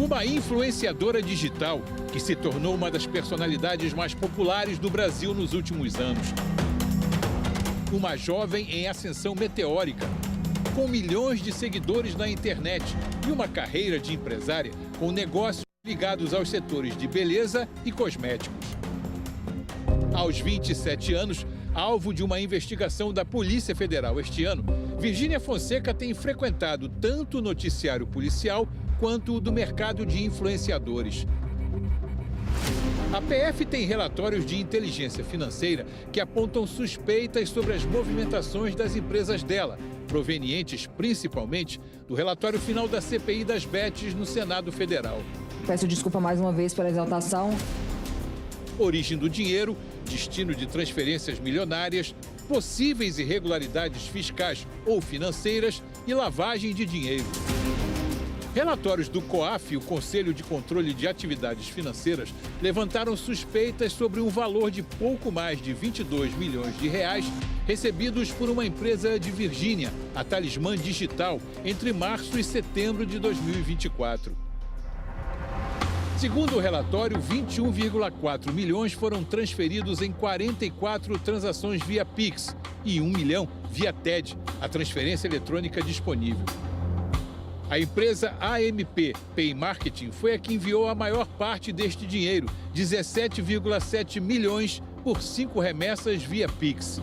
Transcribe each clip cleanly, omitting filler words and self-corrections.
Uma influenciadora digital que se tornou uma das personalidades mais populares do Brasil nos últimos anos. Uma jovem em ascensão meteórica, com milhões de seguidores na internet e uma carreira de empresária com negócios ligados aos setores de beleza e cosméticos. Aos 27 anos, alvo de uma investigação da Polícia Federal este ano, Virgínia Fonseca tem frequentado tanto o noticiário policial quanto o do mercado de influenciadores. A PF tem relatórios de inteligência financeira que apontam suspeitas sobre as movimentações das empresas dela, provenientes principalmente do relatório final da CPI das Bets no Senado Federal. Peço desculpa mais uma vez pela exaltação. Origem do dinheiro, destino de transferências milionárias, possíveis irregularidades fiscais ou financeiras e lavagem de dinheiro. Relatórios do COAF, o Conselho de Controle de Atividades Financeiras, levantaram suspeitas sobre um valor de pouco mais de 22 milhões de reais recebidos por uma empresa de Virgínia, a Talismã Digital, entre março e setembro de 2024. Segundo o relatório, 21,4 milhões foram transferidos em 44 transações via Pix e 1 milhão via TED, a transferência eletrônica disponível. A empresa AMP Pay Marketing foi a que enviou a maior parte deste dinheiro, 17,7 milhões por 5 remessas via Pix.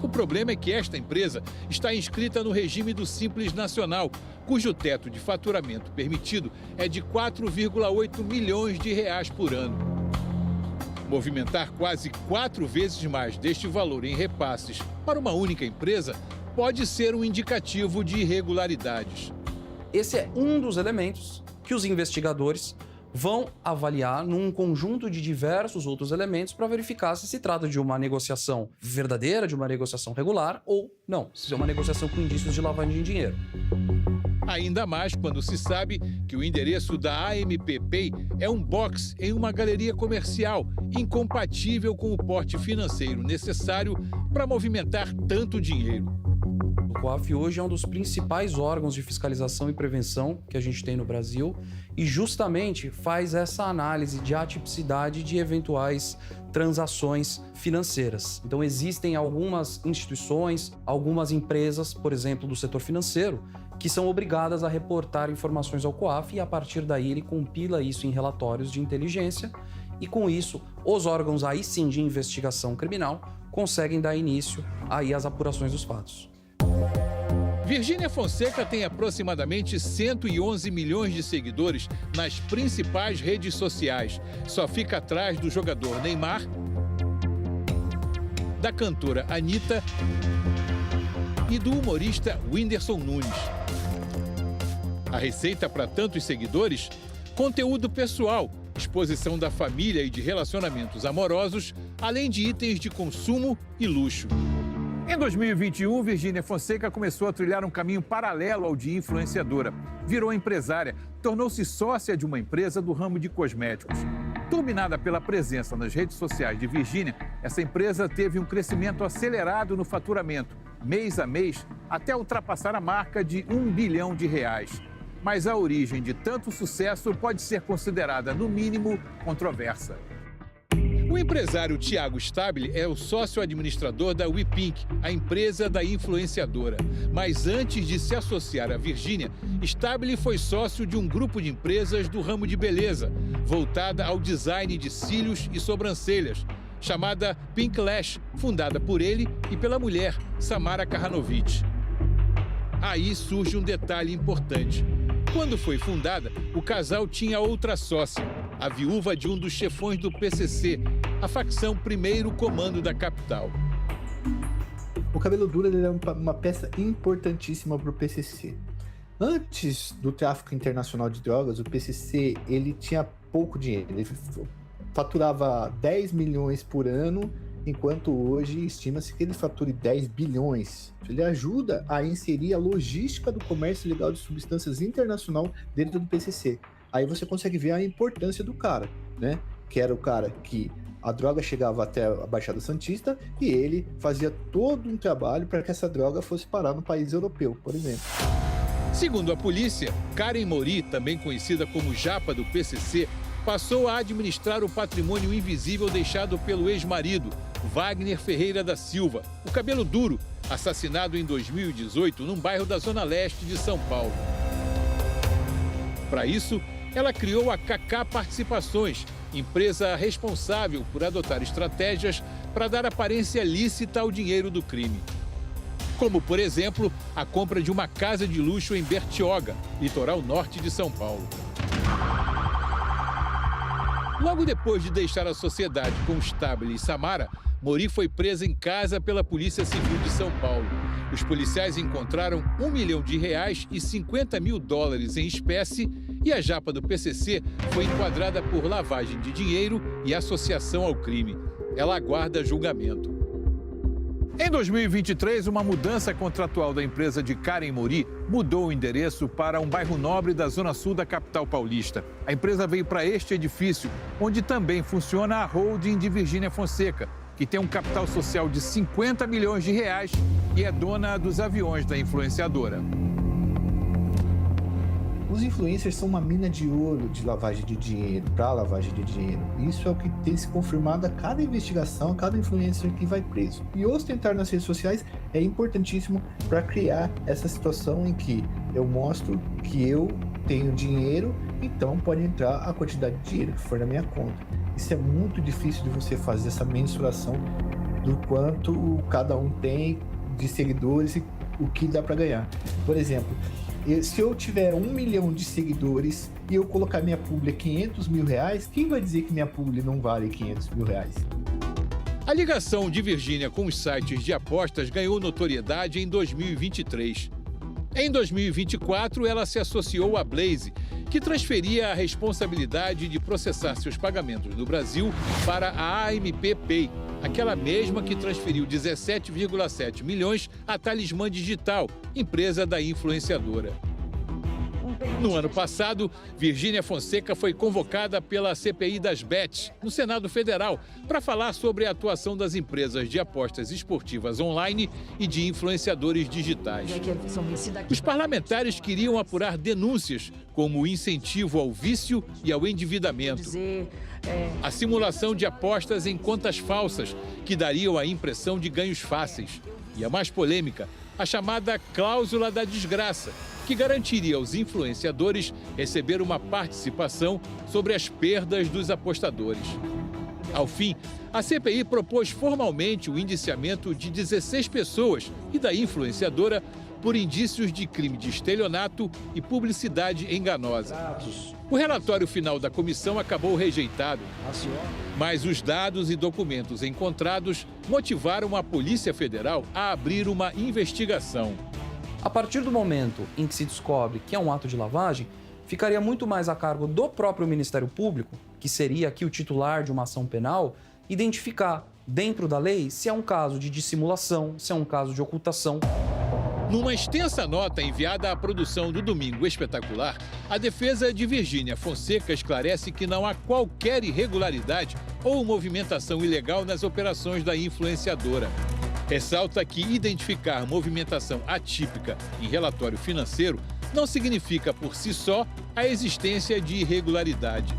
O problema é que esta empresa está inscrita no regime do Simples Nacional, cujo teto de faturamento permitido é de 4,8 milhões de reais por ano. Movimentar quase 4 vezes mais deste valor em repasses para uma única empresa pode ser um indicativo de irregularidades. Esse é um dos elementos que os investigadores vão avaliar num conjunto de diversos outros elementos para verificar se trata de uma negociação verdadeira, de uma negociação regular ou não, se é uma negociação com indícios de lavagem de dinheiro. Ainda mais quando se sabe que o endereço da AMP Pay é um box em uma galeria comercial, incompatível com o porte financeiro necessário para movimentar tanto dinheiro. O COAF hoje é um dos principais órgãos de fiscalização e prevenção que a gente tem no Brasil e justamente faz essa análise de atipicidade de eventuais transações financeiras. Então existem algumas instituições, algumas empresas, por exemplo, do setor financeiro, que são obrigadas a reportar informações ao COAF e a partir daí ele compila isso em relatórios de inteligência e com isso os órgãos aí sim de investigação criminal conseguem dar início aí às apurações dos fatos. Virgínia Fonseca tem aproximadamente 111 milhões de seguidores nas principais redes sociais. Só fica atrás do jogador Neymar, da cantora Anitta e do humorista Whindersson Nunes. A receita para tantos seguidores? Conteúdo pessoal, exposição da família e de relacionamentos amorosos, além de itens de consumo e luxo. Em 2021, Virgínia Fonseca começou a trilhar um caminho paralelo ao de influenciadora. Virou empresária, tornou-se sócia de uma empresa do ramo de cosméticos. Turbinada pela presença nas redes sociais de Virgínia, essa empresa teve um crescimento acelerado no faturamento, mês a mês, até ultrapassar a marca de R$ 1 bilhão. Mas a origem de tanto sucesso pode ser considerada, no mínimo, controversa. O empresário Thiago Stabile é o sócio-administrador da WePink, a empresa da influenciadora. Mas antes de se associar a Virgínia, Stabile foi sócio de um grupo de empresas do ramo de beleza, voltada ao design de cílios e sobrancelhas, chamada Pink Lash, fundada por ele e pela mulher, Samara Kahanovic. Aí surge um detalhe importante. Quando foi fundada, o casal tinha outra sócia, a viúva de um dos chefões do PCC, a facção Primeiro Comando da capital. O cabelo duro ele é uma peça importantíssima para o PCC. Antes do tráfico internacional de drogas, o PCC ele tinha pouco dinheiro. Ele faturava 10 milhões por ano, enquanto hoje estima-se que ele fature 10 bilhões. Ele ajuda a inserir a logística do comércio ilegal de substâncias internacional dentro do PCC. Aí você consegue ver a importância do cara, né? Que era o cara que a droga chegava até a Baixada Santista e ele fazia todo um trabalho para que essa droga fosse parar no país europeu, por exemplo. Segundo a polícia, Karen Mori, também conhecida como Japa do PCC, passou a administrar o patrimônio invisível deixado pelo ex-marido, Wagner Ferreira da Silva, o cabelo duro, assassinado em 2018 num bairro da Zona Leste de São Paulo. Para isso, ela criou a Kaká Participações, empresa responsável por adotar estratégias para dar aparência lícita ao dinheiro do crime. Como, por exemplo, a compra de uma casa de luxo em Bertioga, litoral norte de São Paulo. Logo depois de deixar a sociedade com Stabile e Samara, Mori foi presa em casa pela Polícia Civil de São Paulo. Os policiais encontraram R$1 milhão e $50 mil em espécie e a Japa do PCC foi enquadrada por lavagem de dinheiro e associação ao crime. Ela aguarda julgamento. Em 2023, uma mudança contratual da empresa de Karen Mori mudou o endereço para um bairro nobre da zona sul da capital paulista. A empresa veio para este edifício, onde também funciona a holding de Virgínia Fonseca, que tem um capital social de R$50 milhões e é dona dos aviões da influenciadora. Os influencers são uma mina de ouro de lavagem de dinheiro, para lavagem de dinheiro. Isso é o que tem se confirmado a cada investigação, a cada influencer que vai preso. E ostentar nas redes sociais é importantíssimo para criar essa situação em que eu mostro que eu tenho dinheiro, então pode entrar a quantidade de dinheiro que for na minha conta. Isso é muito difícil de você fazer essa mensuração do quanto cada um tem de seguidores e o que dá para ganhar. Por exemplo, se eu tiver 1 milhão de seguidores e eu colocar minha publi a R$500 mil, quem vai dizer que minha publi não vale R$500 mil? A ligação de Virgínia com os sites de apostas ganhou notoriedade em 2023. Em 2024, ela se associou à Blaze, que transferia a responsabilidade de processar seus pagamentos no Brasil para a AMP Pay, aquela mesma que transferiu 17,7 milhões à Talismã Digital, empresa da influenciadora. No ano passado, Virgínia Fonseca foi convocada pela CPI das Bets, no Senado Federal, para falar sobre a atuação das empresas de apostas esportivas online e de influenciadores digitais. Os parlamentares queriam apurar denúncias como o incentivo ao vício e ao endividamento, a simulação de apostas em contas falsas, que dariam a impressão de ganhos fáceis, e a mais polêmica, a chamada cláusula da desgraça, que garantiria aos influenciadores receber uma participação sobre as perdas dos apostadores. Ao fim, a CPI propôs formalmente o indiciamento de 16 pessoas e da influenciadora por indícios de crime de estelionato e publicidade enganosa. O relatório final da comissão acabou rejeitado, mas os dados e documentos encontrados motivaram a Polícia Federal a abrir uma investigação. A partir do momento em que se descobre que é um ato de lavagem, ficaria muito mais a cargo do próprio Ministério Público, que seria aqui o titular de uma ação penal, identificar dentro da lei se é um caso de dissimulação, se é um caso de ocultação. Numa extensa nota enviada à produção do Domingo Espetacular, a defesa de Virgínia Fonseca esclarece que não há qualquer irregularidade ou movimentação ilegal nas operações da influenciadora. Ressalta que identificar movimentação atípica em relatório financeiro não significa por si só a existência de irregularidade.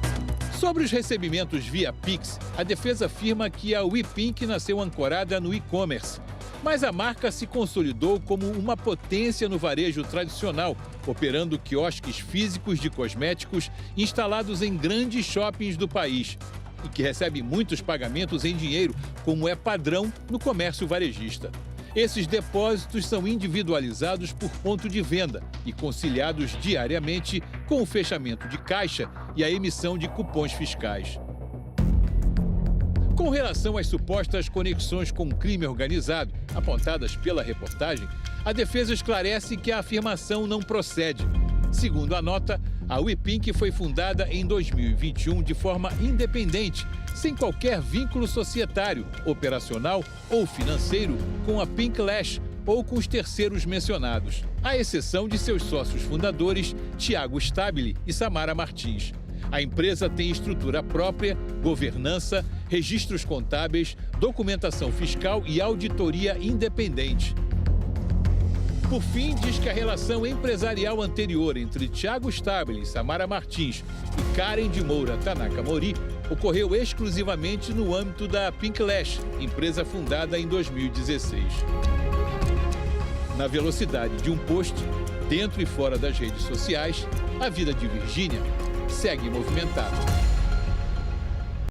Sobre os recebimentos via Pix, a defesa afirma que a WePink nasceu ancorada no e-commerce, mas a marca se consolidou como uma potência no varejo tradicional, operando quiosques físicos de cosméticos instalados em grandes shoppings do país e que recebe muitos pagamentos em dinheiro, como é padrão no comércio varejista. Esses depósitos são individualizados por ponto de venda e conciliados diariamente com o fechamento de caixa e a emissão de cupons fiscais. Com relação às supostas conexões com o crime organizado, apontadas pela reportagem, a defesa esclarece que a afirmação não procede. Segundo a nota, a WePink foi fundada em 2021 de forma independente, sem qualquer vínculo societário, operacional ou financeiro com a Pink Lash ou com os terceiros mencionados, à exceção de seus sócios fundadores, Thiago Stabile e Samara Martins. A empresa tem estrutura própria, governança, registros contábeis, documentação fiscal e auditoria independente. Por fim, diz que a relação empresarial anterior entre Thiago Stabile, Samara Martins e Karen de Moura Tanaka Mori ocorreu exclusivamente no âmbito da Pink Lash, empresa fundada em 2016. Na velocidade de um post, dentro e fora das redes sociais, a vida de Virgínia segue movimentada.